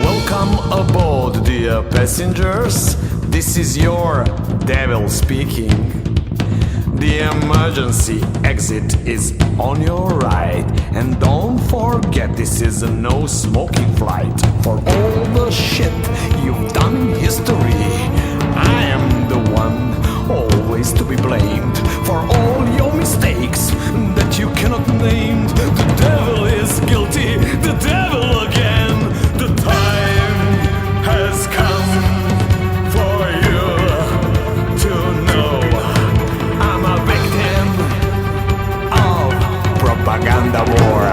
Welcome aboard, dear passengers. This is your devil speaking. The emergency exit is on your right. And don't forget, this is a no smoking flight. For all the shit you've done in history, I am the one always to be blamed. For all your mistakes that you cannot name. The devil is guilty, the devil again. The time has come for you to know I'm a victim of propaganda war.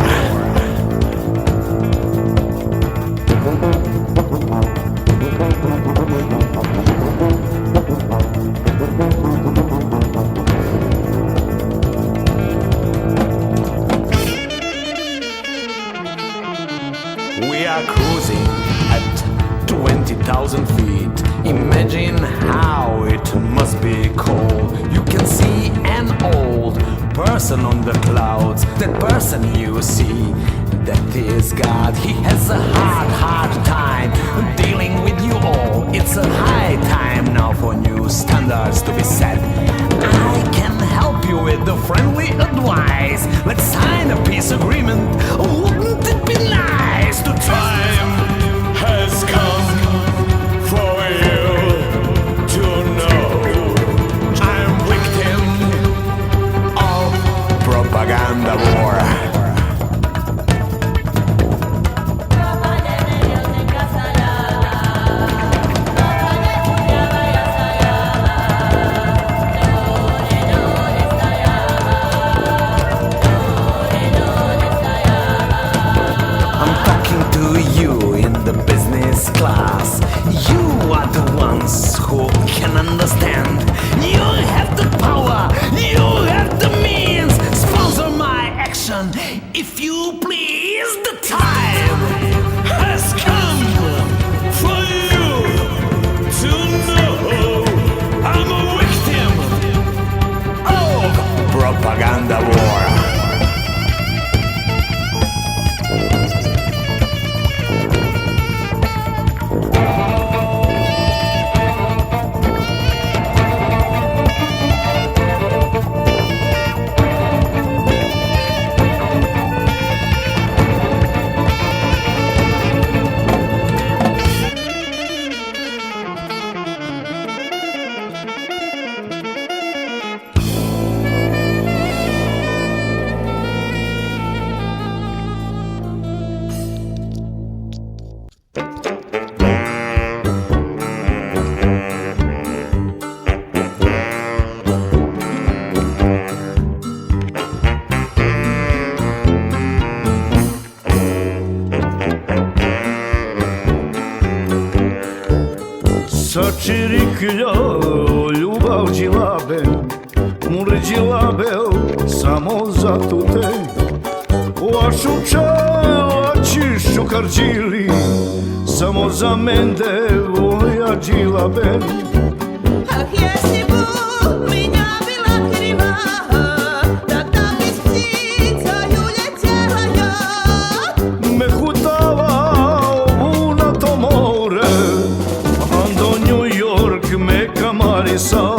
We are cruising at 20,000 feet. Imagine how it must be cold. You can see an old person on the clouds. That person you see, that is God. He has a hard time dealing with you all. It's a high time now for new standards to be set. I can help you with the friendly advice. Let's sign a peace agreement. Wouldn't it be nice? The time has come for you to know I'm victim of propaganda war. Class. You are the ones who can understand. You have the power, you have the means. Sponsor my action, if you please. The time has come for you to know I'm a victim of propaganda war. Sačiriklja, ljubav džilabe, mure džilabel, samo za tute. Vašu čelači šukarđili, samo za mende volja džilabe. Ah, jesi bu minja bila kriva, da bis ptica uljetela ja. Me hutava na to more, a do New York me kamarisao.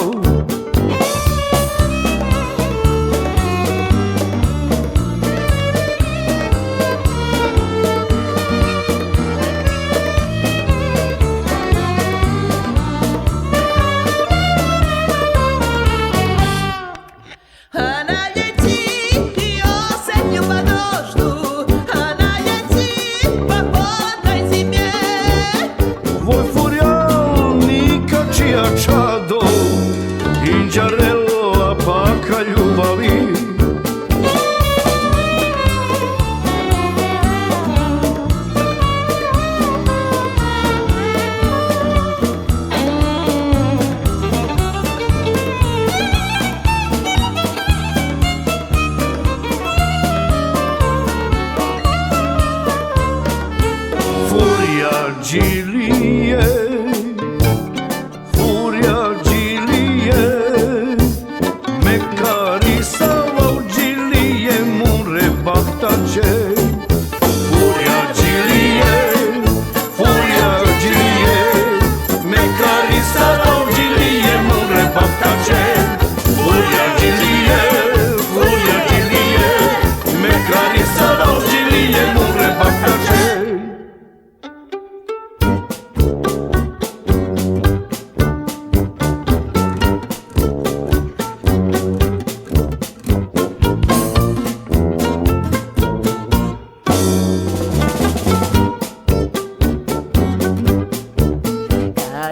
Pinđarella baka ljubavi. Furia Gilie, Furia Gilie, me carisava u Gilie mure bahtače. Furia Gilie, Furia Gilie, me carisava u Gilie mure bahtače. Furia Gilie, Furia Gilie, me carisava u Gilie mure bahtače.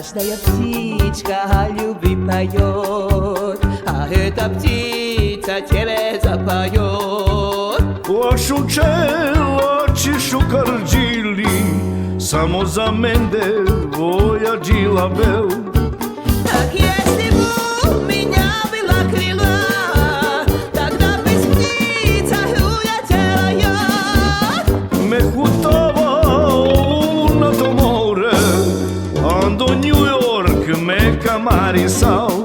Каждая птичка любви поет, а эта птица тебе запоет. Așucela ci șucărgili, samo za mende voja džila bel. Ах, если бы у меня было крыла, тогда бы с птицей улетела я. Me hutavao na to more, ando New York me kamarisao.